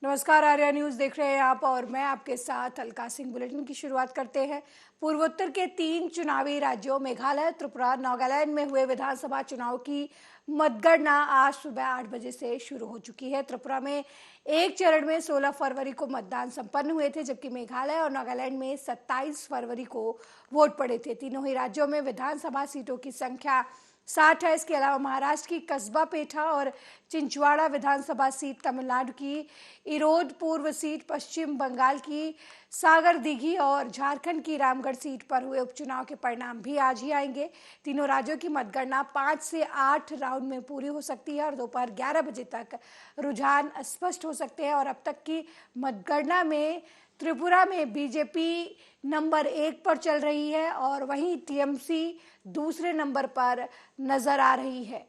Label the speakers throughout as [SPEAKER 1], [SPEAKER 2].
[SPEAKER 1] नमस्कार, आर्या न्यूज देख रहे हैं आप और मैं आपके साथ अलका सिंह। बुलेटिन की शुरुआत करते हैं। पूर्वोत्तर के 3 चुनावी राज्यों मेघालय, त्रिपुरा, नागालैंड में हुए विधानसभा चुनाव की मतगणना आज सुबह 8 बजे से शुरू हो चुकी है। त्रिपुरा में एक चरण में 16 फरवरी को मतदान संपन्न हुए थे, जबकि मेघालय और नागालैंड में 27 फरवरी को वोट पड़े थे। तीनों ही राज्यों में विधानसभा सीटों की संख्या 60 है। इसके अलावा महाराष्ट्र की कस्बा पेठा और चिंचवाड़ा विधानसभा सीट, तमिलनाडु की इरोद पूर्व सीट, पश्चिम बंगाल की सागर दीघी और झारखंड की रामगढ़ सीट पर हुए उपचुनाव के परिणाम भी आज ही आएंगे। तीनों राज्यों की मतगणना 5 से 8 राउंड में पूरी हो सकती है और दोपहर 11 बजे तक रुझान स्पष्ट हो सकते हैं। और अब तक की मतगणना में त्रिपुरा में बीजेपी नंबर 1 पर चल रही है और वहीं टीएमसी दूसरे नंबर पर नजर आ रही है।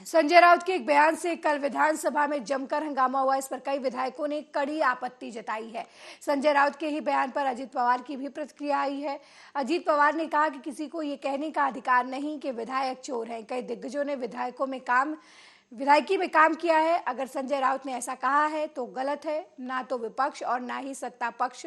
[SPEAKER 1] संजय राउत के एक बयान से कल विधानसभा में जमकर हंगामा हुआ। इस पर कई विधायकों ने कड़ी आपत्ति जताई है। संजय राउत के ही बयान पर अजीत पवार की भी प्रतिक्रिया आई है। अजीत पवार ने कहा कि किसी को ये कहने का अधिकार नहीं कि विधायक चोर हैं। कई दिग्गजों ने विधायकी में काम किया है। अगर संजय राउत ने ऐसा कहा है तो गलत है। ना तो विपक्ष और ना ही सत्ता पक्ष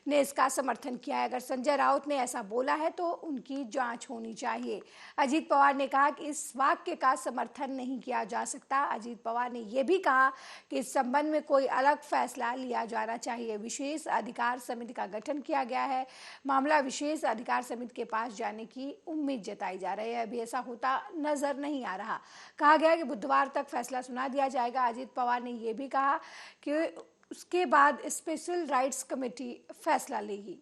[SPEAKER 1] ने इसका समर्थन किया है। अगर संजय राउत ने ऐसा बोला है तो उनकी जांच होनी चाहिए। अजीत पवार ने कहा कि इस वाक्य का समर्थन नहीं किया जा सकता। अजीत पवार ने यह भी कहा कि इस संबंध में कोई अलग फैसला लिया जाना चाहिए। विशेष अधिकार समिति का गठन किया गया है। मामला विशेष अधिकार समिति के पास जाने की उम्मीद जताई जा रही है। अभी ऐसा होता नजर नहीं आ रहा। कहा गया कि बुधवार तक फैसला सुना दिया जाएगा। अजीत पवार ने यह भी कहा कि उसके बाद स्पेशल राइट्स कमेटी फैसला लेगी।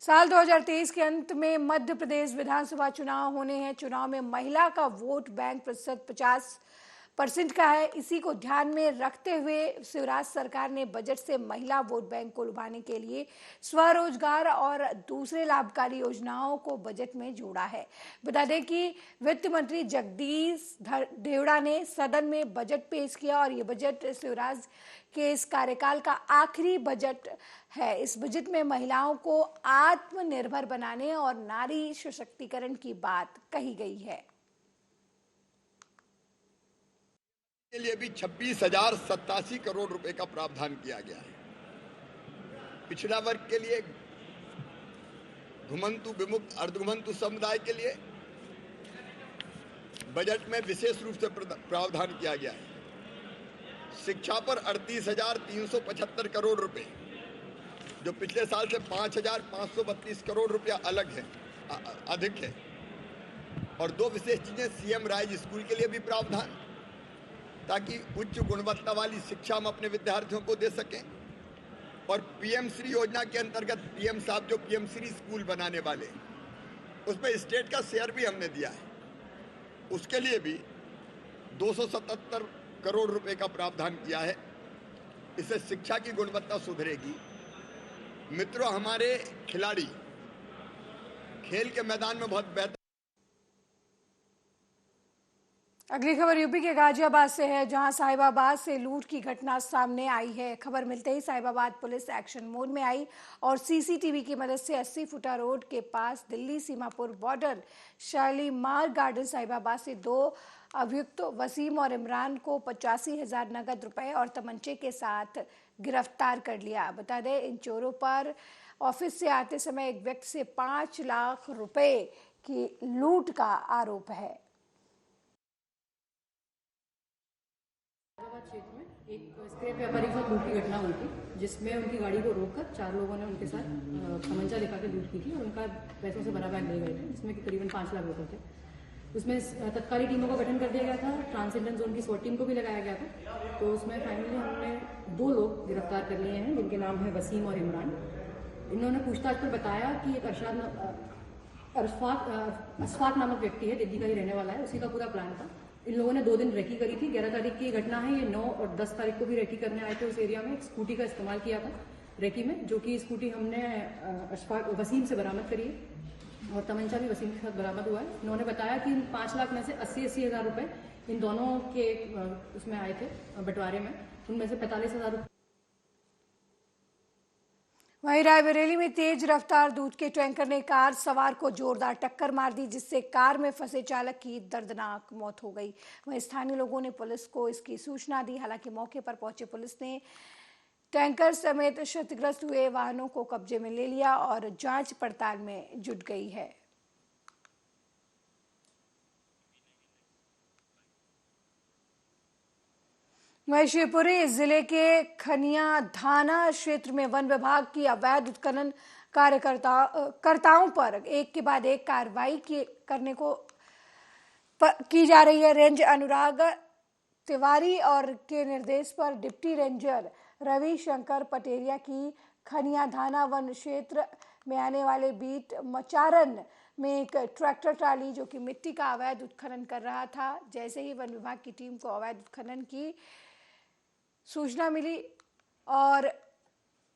[SPEAKER 1] साल 2023 के अंत में मध्य प्रदेश विधानसभा चुनाव होने हैं। चुनाव में महिला का वोट बैंक प्रतिशत 50% का है। इसी को ध्यान में रखते हुए शिवराज सरकार ने बजट से महिला वोट बैंक को लुभाने के लिए स्वरोजगार और दूसरे लाभकारी योजनाओं को बजट में जोड़ा है। बता दें कि वित्त मंत्री जगदीश देवड़ा ने सदन में बजट पेश किया और ये बजट शिवराज के इस कार्यकाल का आखिरी बजट है। इस बजट में महिलाओं को आत्मनिर्भर बनाने और नारी सशक्तिकरण की बात कही गई है।
[SPEAKER 2] के लिए भी 26,087 करोड़ रुपए का प्रावधान किया गया है। पिछड़ा वर्ग के लिए, घुमंतु विमुक्त अर्धघुमंतु समुदाय के लिए बजट में विशेष रूप से प्रावधान किया गया है। शिक्षा पर 38,375 करोड़ रुपए, जो पिछले साल से 5,532 करोड़ रुपया अधिक है। और 2 विशेष चीजें, सीएम राइज स्कूल के लिए भी प्रावधान, ताकि उच्च गुणवत्ता वाली शिक्षा हम अपने विद्यार्थियों को दे सकें। और पीएम श्री योजना के अंतर्गत पीएम साहब जो पीएम श्री स्कूल बनाने वाले, उसमें स्टेट का शेयर भी हमने दिया है। उसके लिए भी 277 करोड़ रुपए का प्रावधान किया है। इससे शिक्षा की गुणवत्ता सुधरेगी। मित्रों, हमारे खिलाड़ी खेल के मैदान में बहुत बेहतर।
[SPEAKER 1] अगली खबर यूपी के गाजियाबाद से है, जहां साहिबाबाद से लूट की घटना सामने आई है। खबर मिलते ही साहिबाबाद पुलिस एक्शन मोड में आई और सीसीटीवी की मदद से 80 फुटा रोड के पास दिल्ली सीमापुर बॉर्डर शालीमार गार्डन साहिबाबाद से 2 अभियुक्त वसीम और इमरान को 85,000 नगद रुपए और तमंचे के साथ गिरफ्तार कर लिया। बता दें, इन चोरों पर ऑफिस से आते समय एक व्यक्ति से 5 लाख रुपए की लूट का आरोप है।
[SPEAKER 3] क्षेत्र में एक स्क्रैप व्यापारी के साथ लूट की घटना हुई थी, जिसमें उनकी गाड़ी को रोककर 4 लोगों ने उनके साथ तमंचा दिखा के लूट की थी और उनका पैसों से भरा बैग ले गए थे, जिसमें कि करीबन 5 लाख रुपए थे। उसमें तत्काली टीमों का गठन कर दिया गया था। ट्रांसिडेंट जोन की SWAT टीम को भी लगाया गया था। तो उसमें फाइनली हमने 2 लोग गिरफ्तार कर लिए हैं, जिनके नाम है वसीम और इमरान। इन्होंने पूछताछ पर बताया कि एक अशफाक नामक व्यक्ति है, दिल्ली का ही रहने वाला है, उसी का पूरा प्लान था। इन लोगों ने 2 दिन रेकी करी थी। 11 तारीख की घटना है। ये 9 और 10 तारीख को भी रेकी करने आए थे उस एरिया में। एक स्कूटी का इस्तेमाल किया था रेकी में, जो कि स्कूटी हमने वसीम से बरामद करी है और तमंचा भी वसीम के साथ बरामद हुआ है। इन्होंने बताया कि इन 5 लाख में से 80-80 हज़ार रुपये इन दोनों के उसमें आए थे बंटवारे में। उनमें से 45,000
[SPEAKER 1] वहीं रायबरेली में तेज रफ्तार दूध के टैंकर ने कार सवार को जोरदार टक्कर मार दी, जिससे कार में फंसे चालक की दर्दनाक मौत हो गई। वहीं स्थानीय लोगों ने पुलिस को इसकी सूचना दी। हालांकि मौके पर पहुंची पुलिस ने टैंकर समेत क्षतिग्रस्त हुए वाहनों को कब्जे में ले लिया और जांच पड़ताल में जुट गई है। वहीं शिवपुरी जिले के खनिया धाना क्षेत्र में वन विभाग की अवैध उत्खनन कार्यकर्ताओं पर एक के बाद एक कार्रवाई करने को की जा रही है। रेंज अनुराग तिवारी और के निर्देश पर डिप्टी रेंजर रवि शंकर पटेरिया की खनिया धाना वन क्षेत्र में आने वाले बीट मचारन में एक ट्रैक्टर ट्राली जो कि मिट्टी का अवैध उत्खनन कर रहा था, जैसे ही वन विभाग की टीम को अवैध उत्खनन की सूचना मिली और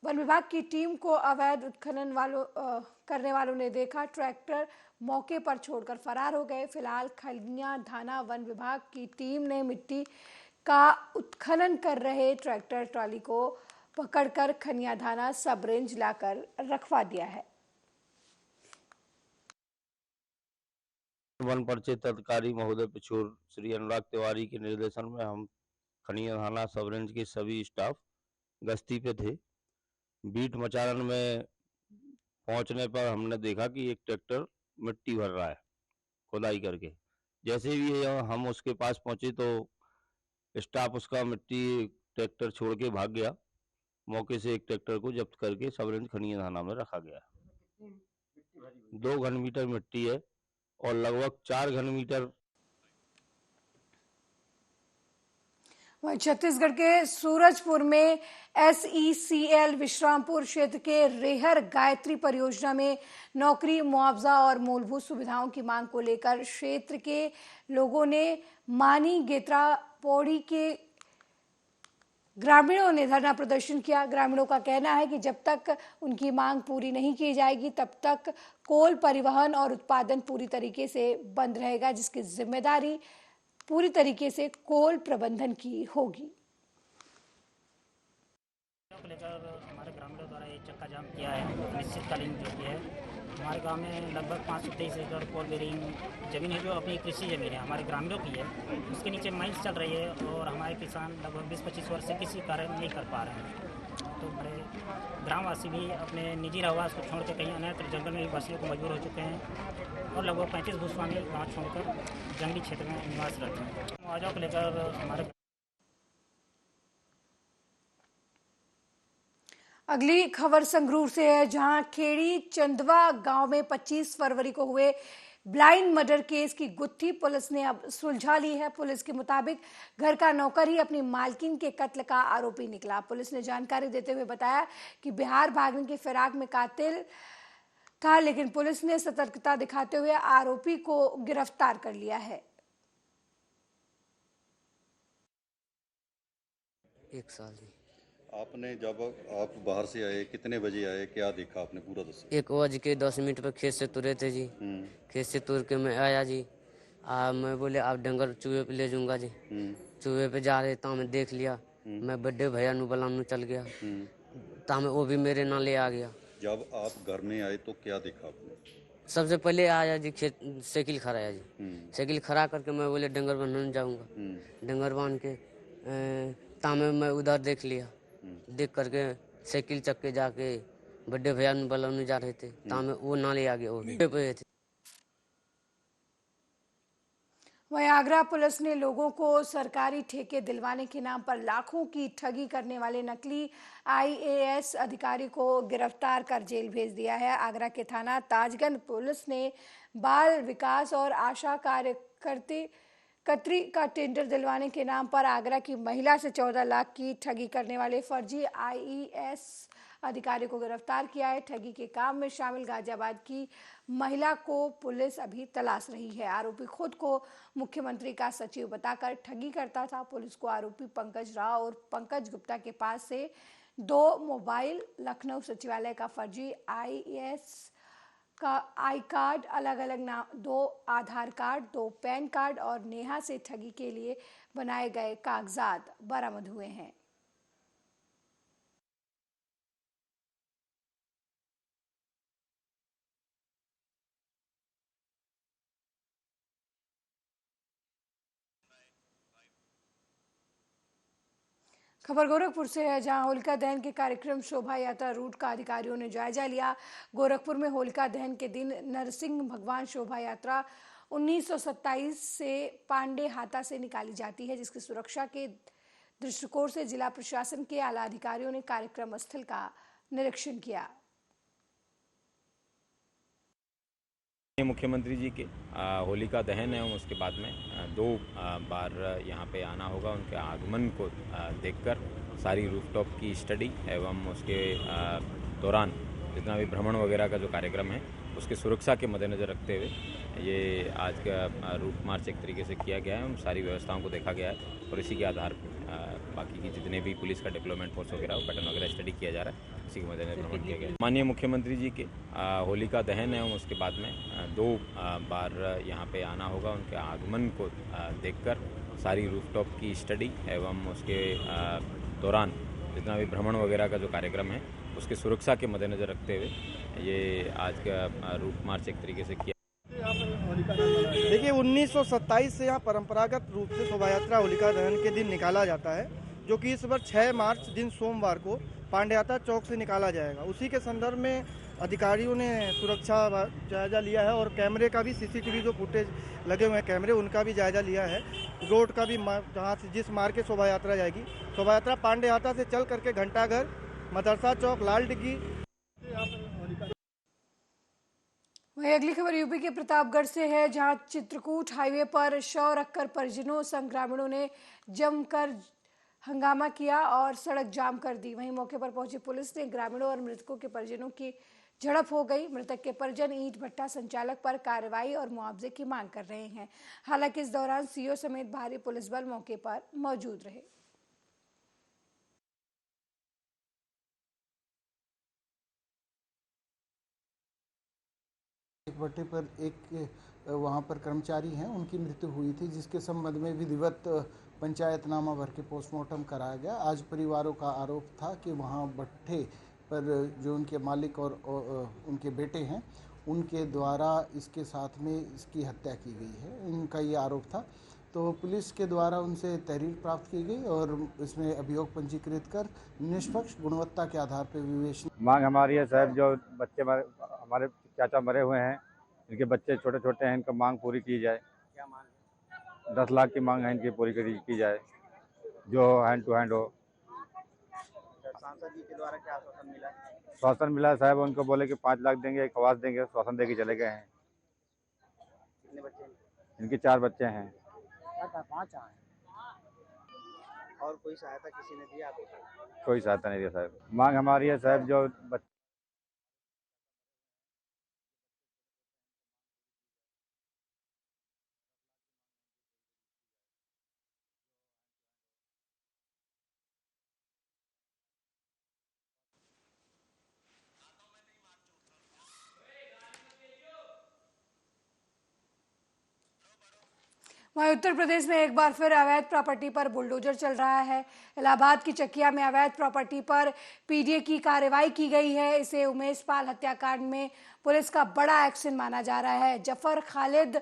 [SPEAKER 1] वन विभाग की टीम को अवैध उत्खनन करने वालों ने देखा, ट्रैक्टर मौके पर छोड़कर फरार हो गए। फिलहाल खनिया धाना वन विभाग की टीम ने मिट्टी का उत्खनन कर रहे ट्रैक्टर ट्रॉली को पकड़कर खनिया धाना सब रेंज लाकर रखवा दिया है।
[SPEAKER 4] वन परिक्षेत्र अधिकारी महोदय पिछोर श्री अनुराग तिवारी के निर्देशन में हम खनिया थाना सब रेंज के सभी स्टाफ गश्ती पे थे। बीट मचारन में पहुंचने पर हमने देखा कि एक ट्रैक्टर मिट्टी भर रहा है खुदाई करके। जैसे भी हम उसके पास पहुंचे तो स्टाफ उसका मिट्टी ट्रैक्टर छोड़ के भाग गया। मौके से एक ट्रैक्टर को जब्त करके सब रेंज खनिया थाना में रखा गया। 2 घन मीटर मिट्टी है और लगभग 4 घन मीटर।
[SPEAKER 1] वहीं छत्तीसगढ़ के सूरजपुर में SECL विश्रामपुर क्षेत्र के रेहर गायत्री परियोजना में नौकरी, मुआवजा और मूलभूत सुविधाओं की मांग को लेकर क्षेत्र के लोगों ने मानी गेत्रा पौड़ी के ग्रामीणों ने धरना प्रदर्शन किया। ग्रामीणों का कहना है कि जब तक उनकी मांग पूरी नहीं की जाएगी तब तक कोल परिवहन और उत्पादन पूरी तरीके से बंद रहेगा, जिसकी जिम्मेदारी पूरी तरीके से कोल प्रबंधन की होगी।
[SPEAKER 5] लेकर हमारे ग्रामीणों द्वारा ये चक्का जाम किया है अनिश्चितकालीन जो कि है। हमारे गांव में लगभग 523 एकड़ कोल बेरिंग जमीन है जो अपनी कृषि जमीन है, हमारे ग्रामीणों की है। उसके नीचे माइंस चल रही है और हमारे किसान लगभग 20-25 वर्ष से किसी कार्य नहीं कर पा रहे हैं। तो बड़े ग्रामवासी भी अपने निजी रहवास को छोड़ के कहीं अन्यत्र जंगल में बसने को मजबूर हो चुके हैं और लगभग 35 भूस्वामी गाँव छोड़कर जंगली क्षेत्र में निवास करते हैं। मुआवजा को लेकर हमारे
[SPEAKER 1] अगली खबर संगरूर से है, जहां खेड़ी चंदवा गांव में 25 फरवरी को हुए ब्लाइंड मर्डर केस की गुत्थी पुलिस ने अब सुलझा ली है। पुलिस के मुताबिक घर का नौकर ही अपनी मालकिन के कत्ल का आरोपी निकला। पुलिस ने जानकारी देते हुए बताया कि बिहार भागने की फिराक में कातिल था, लेकिन पुलिस ने सतर्कता दिखाते हुए आरोपी को गिरफ्तार कर लिया है।
[SPEAKER 6] 1 साल जी।
[SPEAKER 7] आपने जब आप बाहर से आए कितने बजे आए, क्या देखा आपने, पूरा दसो।
[SPEAKER 6] 1:10 पर खेत से तुरे थे जी। खेत से तुर के मैं आया जी। मैं बोले आप डंगर चूहे पे ले जाऊंगा जी। चूहे पे जा रहे था, मैं देख लिया। मैं बड़े भैया नु बलानु चल गया ता मैं वो भी मेरे ना ले आ गया।
[SPEAKER 7] जब आप घर में आए तो क्या देखा आपने?
[SPEAKER 6] सबसे पहले आया जी खेत साइकिल खड़ा है जी। साइकिल खड़ा करके मैं बोले डंगर बांधने जाऊंगा। डंगर बांध के तामे मैं उधर देख लिया। देख करके साइकिल चक के जाके बड़े भैया बलौने जा रहे थे तामे वो नाले आगे वो भी पे थे।
[SPEAKER 1] वहीं आगरा पुलिस ने लोगों को सरकारी ठेके दिलवाने के नाम पर लाखों की ठगी करने वाले नकली IAS अधिकारी को गिरफ्तार कर जेल भेज दिया है। आगरा के थाना ताजगंज पुलिस ने बाल विकास और आशा कार्यकर्त्री का टेंडर दिलवाने के नाम पर आगरा की महिला से 14 लाख की ठगी करने वाले फर्जी IAS अधिकारी को गिरफ्तार किया है। ठगी के काम में शामिल गाजियाबाद की महिला को पुलिस अभी तलाश रही है। आरोपी खुद को मुख्यमंत्री का सचिव बताकर ठगी करता था। पुलिस को आरोपी पंकज राव और पंकज गुप्ता के पास से 2 मोबाइल, लखनऊ सचिवालय का फर्जी IAS का आई कार्ड, अलग अलग नाम 2 आधार कार्ड, 2 पैन कार्ड और नेहा से ठगी के लिए बनाए गए कागजात बरामद हुए हैं। खबर गोरखपुर से है, जहां होलिका दहन के कार्यक्रम शोभा यात्रा रूट का अधिकारियों ने जायजा लिया। गोरखपुर में होलिका दहन के दिन नरसिंह भगवान शोभा यात्रा 1927 से पांडे हाता से निकाली जाती है, जिसकी सुरक्षा के दृष्टिकोण से जिला प्रशासन के आला अधिकारियों ने कार्यक्रम स्थल का निरीक्षण किया।
[SPEAKER 8] मुख्यमंत्री जी के होलिका दहन है, उसके बाद में दो बार यहाँ पे आना होगा। उनके आगमन को देखकर सारी रूफटॉप की स्टडी एवं उसके दौरान जितना भी भ्रमण वगैरह का जो कार्यक्रम है उसकी सुरक्षा के मद्देनज़र रखते हुए ये आज का रूट मार्च एक तरीके से किया गया है। सारी व्यवस्थाओं को देखा गया है और इसी के आधार पर बाकी की जितने भी पुलिस का डिप्लॉयमेंट फोर्स वगैरह पैटर्न वगैरह स्टडी किया जा रहा है, इसी के मद्देनजर भ्रमण किया गया है। माननीय मुख्यमंत्री जी के होलिका दहन है, उसके बाद में दो बार यहाँ पे आना होगा। उनके आगमन को देखकर सारी रूफटॉप की स्टडी एवं उसके दौरान जितना भी भ्रमण वगैरह का जो कार्यक्रम है उसकी सुरक्षा के मद्देनज़र रखते हुए ये आज का रूट मार्च एक तरीके से किया।
[SPEAKER 9] देखिए 1927 से यहाँ परंपरागत रूप से शोभा यात्रा होलिका दहन के दिन निकाला जाता है, जो कि इस बार 6 मार्च दिन सोमवार को पांड्याता चौक से निकाला जाएगा। उसी के संदर्भ में अधिकारियों ने सुरक्षा जायजा लिया है और कैमरे का भी सीसीटीवी जो फुटेज लगे हुए हैं कैमरे, उनका भी जायजा लिया है। रोड का भी जहाँ से जिस मार्ग के शोभा यात्रा जाएगी, शोभा यात्रा पांड्याता से चल करके घंटाघर, मदरसा चौक, लाल डिग्गी।
[SPEAKER 1] वहीं अगली खबर यूपी के प्रतापगढ़ से है, जहां चित्रकूट हाईवे पर शव रखकर परिजनों संग ग्रामीणों ने जमकर हंगामा किया और सड़क जाम कर दी। वहीं मौके पर पहुंची पुलिस ने ग्रामीणों और मृतकों के परिजनों की झड़प हो गई। मृतक के परिजन ईंट भट्टा संचालक पर कार्रवाई और मुआवजे की मांग कर रहे हैं। हालांकि इस दौरान सीओ समेत भारी पुलिस बल मौके पर मौजूद रहे।
[SPEAKER 10] एक भट्टे पर एक वहाँ पर कर्मचारी हैं, उनकी मृत्यु हुई थी, जिसके संबंध में विधिवत पंचायतनामा भर के पोस्टमार्टम कराया गया। आज परिवारों का आरोप था कि वहाँ भट्टे पर जो उनके मालिक और उनके बेटे हैं, उनके द्वारा इसके साथ में इसकी हत्या की गई है, उनका ये आरोप था। तो पुलिस के द्वारा उनसे तहरीर प्राप्त की गई और इसमें अभियोग पंजीकृत कर निष्पक्ष गुणवत्ता के आधार पर विवेचना।
[SPEAKER 11] मांग हमारी है साहब, जो बच्चे हमारे चाचा मरे हुए हैं, इनके बच्चे छोटे छोटे हैं, इनका मांग पूरी की जाए। क्या मांग? 10 लाख की मांग है इनकी, पूरी की जाए, जो हैंड टू हैंड हो।
[SPEAKER 12] सांसद जी के द्वारा क्या आश्वासन मिला?
[SPEAKER 11] आश्वासन मिला है साहब, उनको बोले कि 5 लाख देंगे, एक आवास देंगे, आश्वासन दे के चले गए हैं।
[SPEAKER 12] कितने बच्चे हैं?
[SPEAKER 11] इनके 4 बच्चे हैं।
[SPEAKER 12] 5 हैं। और कोई सहायता किसी ने दिया आपको?
[SPEAKER 11] कोई सहायता नहीं दिया साहब। मांग हमारी है साहब, जो
[SPEAKER 1] वहीं उत्तर प्रदेश में एक बार फिर अवैध प्रॉपर्टी पर बुलडोजर चल रहा है। इलाहाबाद की चकिया में अवैध प्रॉपर्टी पर पीडीए की कार्रवाई की गई है। इसे उमेश पाल हत्याकांड में पुलिस का बड़ा एक्शन माना जा रहा है। जफर खालिद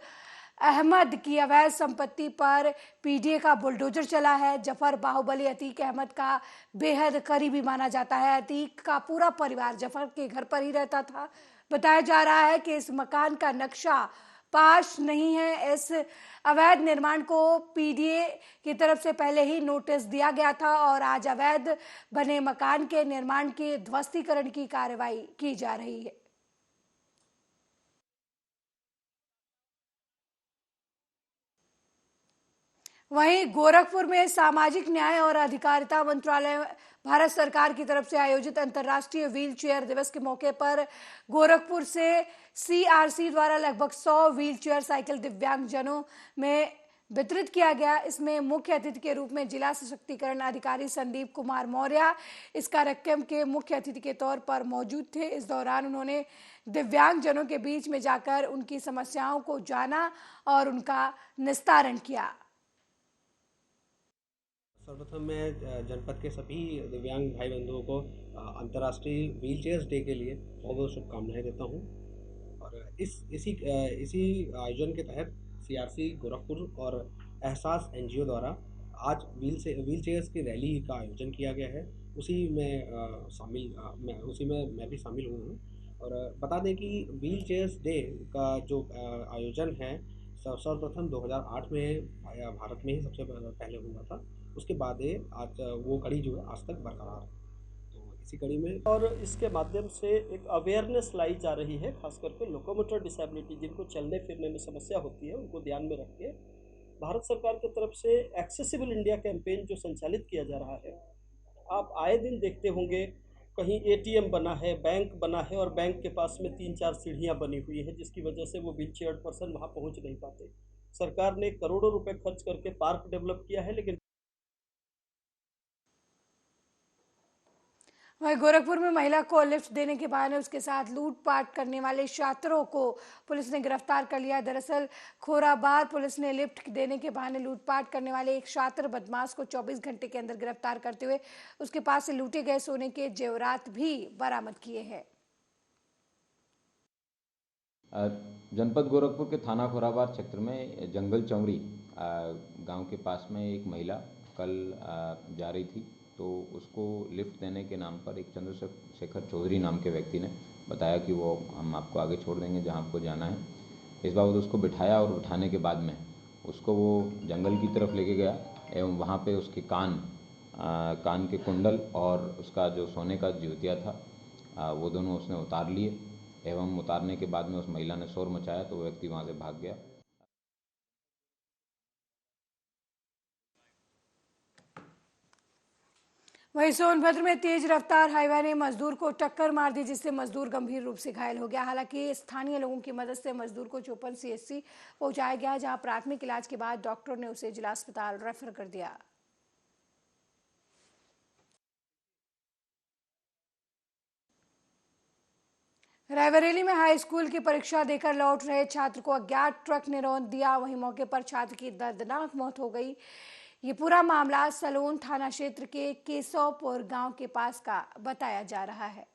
[SPEAKER 1] अहमद की अवैध संपत्ति पर पीडीए का बुलडोजर चला है। जफर बाहुबली अतीक अहमद का बेहद करीबी माना जाता है। अतीक का पूरा परिवार जफर के घर पर ही रहता था। बताया जा रहा है कि इस मकान का नक्शा पास नहीं है। इस अवैध निर्माण को पीडीए की तरफ से पहले ही नोटिस दिया गया था और आज अवैध बने मकान के निर्माण के ध्वस्तीकरण की कार्रवाई की जा रही है। वहीं गोरखपुर में सामाजिक न्याय और अधिकारिता मंत्रालय भारत सरकार की तरफ से आयोजित अंतर्राष्ट्रीय व्हील चेयर दिवस के मौके पर गोरखपुर से सीआरसी द्वारा लगभग 100 व्हील चेयर साइकिल दिव्यांगजनों में वितरित किया गया। इसमें मुख्य अतिथि के रूप में जिला सशक्तिकरण अधिकारी संदीप कुमार मौर्य इस कार्यक्रम के मुख्य अतिथि के तौर पर मौजूद थे। इस दौरान उन्होंने दिव्यांगजनों के बीच में जाकर उनकी समस्याओं को जाना और उनका निस्तारण किया।
[SPEAKER 13] सर्वप्रथम मैं जनपद के सभी दिव्यांग भाई बंधुओं को अंतर्राष्ट्रीय व्हील चेयर्स डे के लिए बहुत बहुत शुभकामनाएं देता हूं। और इसी आयोजन के तहत सीआरसी गोरखपुर और एहसास एनजीओ द्वारा आज व्हील चेयर्स की रैली का आयोजन किया गया है। उसी में मैं भी शामिल हुआ हूँ। और बता दें कि व्हील चेयर्स डे का जो आयोजन है सर्वप्रथम 2008 में भारत में ही सबसे पहले हुआ था। उसके बाद आज वो कड़ी जो है आज तक बरकरार है। तो इसी कड़ी में
[SPEAKER 14] और इसके माध्यम से एक अवेयरनेस लाई जा रही है, खास करके लोकोमोटर डिसेबिलिटी जिनको चलने फिरने में समस्या होती है उनको ध्यान में रख के भारत सरकार की तरफ से एक्सेसिबल इंडिया कैंपेन जो संचालित किया जा रहा है। आप आए दिन देखते होंगे कहीं एटीएम बना है, बैंक बना है और बैंक के पास में 3-4 सीढ़ियां बनी हुई है जिसकी वजह से वो व्हील चेयर पर्सन वहां पहुंच नहीं पाते। सरकार ने करोड़ों रुपए खर्च करके पार्क डेवलप किया है, लेकिन
[SPEAKER 1] वहीं गोरखपुर में महिला को लिफ्ट देने के बहाने उसके साथ लूटपाट करने वाले छात्रों को पुलिस ने गिरफ्तार कर लिया। दरअसल खोराबाद पुलिस ने लिफ्ट देने के बहाने लूटपाट करने वाले एक छात्र बदमाश को 24 घंटे के अंदर गिरफ्तार करते हुए उसके पास से लूटे गए सोने के जेवरात भी बरामद किए हैं।
[SPEAKER 8] जनपद गोरखपुर के थाना खोराबाद क्षेत्र में जंगल चौरी गांव के पास में एक महिला कल जा रही थी, तो उसको लिफ्ट देने के नाम पर एक चंद्रशेखर चौधरी नाम के व्यक्ति ने बताया कि वो हम आपको आगे छोड़ देंगे जहां आपको जाना है। इस बाबत उसको बिठाया और बिठाने के बाद में उसको वो जंगल की तरफ लेके गया एवं वहां पे उसके कान के कुंडल और उसका जो सोने का ज्योतिया था वो दोनों उसने उतार लिए एवं उतारने के बाद में उस महिला ने शोर मचाया तो वो व्यक्ति वहाँ से भाग गया।
[SPEAKER 1] वहीं सोनभद्र में तेज रफ्तार हाईवे ने मजदूर को टक्कर मार दी जिससे मजदूर गंभीर रूप से घायल हो गया। हालांकि स्थानीय लोगों की मदद से मजदूर को चौपन सीएचसी पहुंचाया गया, जहां प्राथमिक इलाज के बाद डॉक्टर ने उसे जिला अस्पताल रेफर कर दिया। रायबरेली में हाई स्कूल की परीक्षा देकर लौट रहे छात्र को अज्ञात ट्रक ने रौंद दिया। वहीं मौके पर छात्र की दर्दनाक मौत हो गई। ये पूरा मामला सलोन थाना क्षेत्र के केशवपुर गांव के पास का बताया जा रहा है।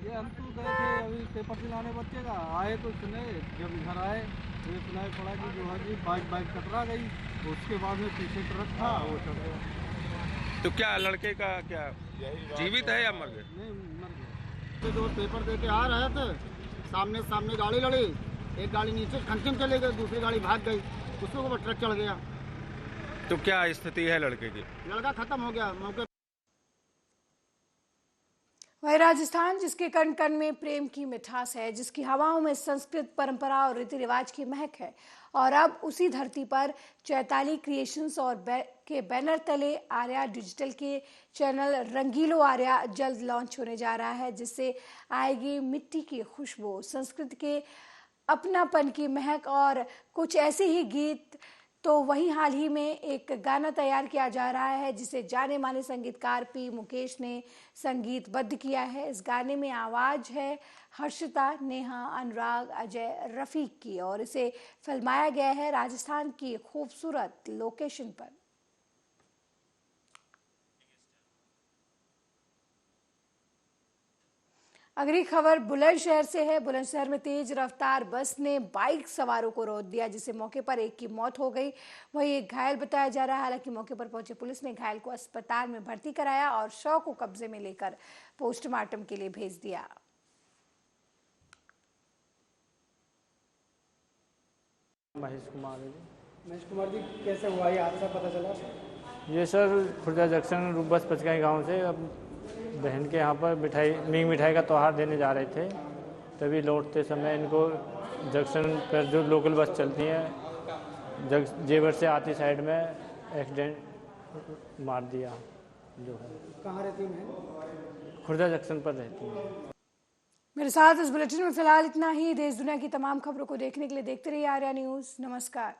[SPEAKER 9] ये हम तो गए थे अभी पेपर दिलाने बच्चे का, आए तो सुने, जब घर आए तो सुनाई पड़ा कि जो है जी बाइक टकरा गई, उसके बाद में पीछे ट्रक था वो चढ़ गया।
[SPEAKER 15] तो क्या लड़के का क्या जीवित है या मर गए?
[SPEAKER 9] नहीं, मर गया।
[SPEAKER 12] तो जो पेपर देके आ रहे थे, सामने गाड़ी लड़ी, एक गाड़ी नीचे खंतिम चले गई, दूसरी गाड़ी भाग गई, उसके ऊपर ट्रक चढ़ गया।
[SPEAKER 15] तो क्या स्थिति है लड़के की?
[SPEAKER 12] लड़का खत्म हो गया मौके।
[SPEAKER 1] वही राजस्थान जिसके कण कण में प्रेम की मिठास है, जिसकी हवाओं में संस्कृत परंपरा और रीति रिवाज की महक है, और अब उसी धरती पर चैताली क्रिएशंस और के बैनर तले आर्या डिजिटल के चैनल रंगीलो आर्या जल्द लॉन्च होने जा रहा है, जिससे आएगी मिट्टी की खुशबू, संस्कृत के अपनापन की महक और कुछ ऐसे ही गीत। तो वहीं हाल ही में एक गाना तैयार किया जा रहा है जिसे जाने माने संगीतकार पी मुकेश ने संगीतबद्ध किया है। इस गाने में आवाज है हर्षिता, नेहा, अनुराग, अजय, रफीक की, और इसे फिल्माया गया है राजस्थान की खूबसूरत लोकेशन पर। अगली खबर बुलंदशहर से है। बुलंदशहर में तेज रफ्तार बस ने बाइक सवारों को रोक दिया, जिससे मौके पर एक की मौत हो गई, वहीं एक घायल बताया जा रहा है। हालांकि मौके पर पहुंची पुलिस ने घायल को अस्पताल में भर्ती कराया और शव को कब्जे में लेकर पोस्टमार्टम के लिए भेज दिया।
[SPEAKER 16] महेश
[SPEAKER 12] कुमार जी, कैसे हुआ ये हादसा, पता चला?
[SPEAKER 16] ये सर खुर्जा जंक्शन रूबस पचकाई गांव से अब बहन के यहाँ पर मिठाई का त्यौहार देने जा रहे थे, तभी लौटते समय इनको जंक्शन पर जो लोकल बस चलती है जेवर से आती साइड में एक्सीडेंट मार दिया। जो है
[SPEAKER 12] कहाँ रहती है?
[SPEAKER 16] खुर्जा जंक्शन पर रहती है।
[SPEAKER 1] मेरे साथ इस बुलेटिन में फिलहाल इतना ही। देश दुनिया की तमाम खबरों को देखने के लिए देखते रहिए आर्या न्यूज़। नमस्कार।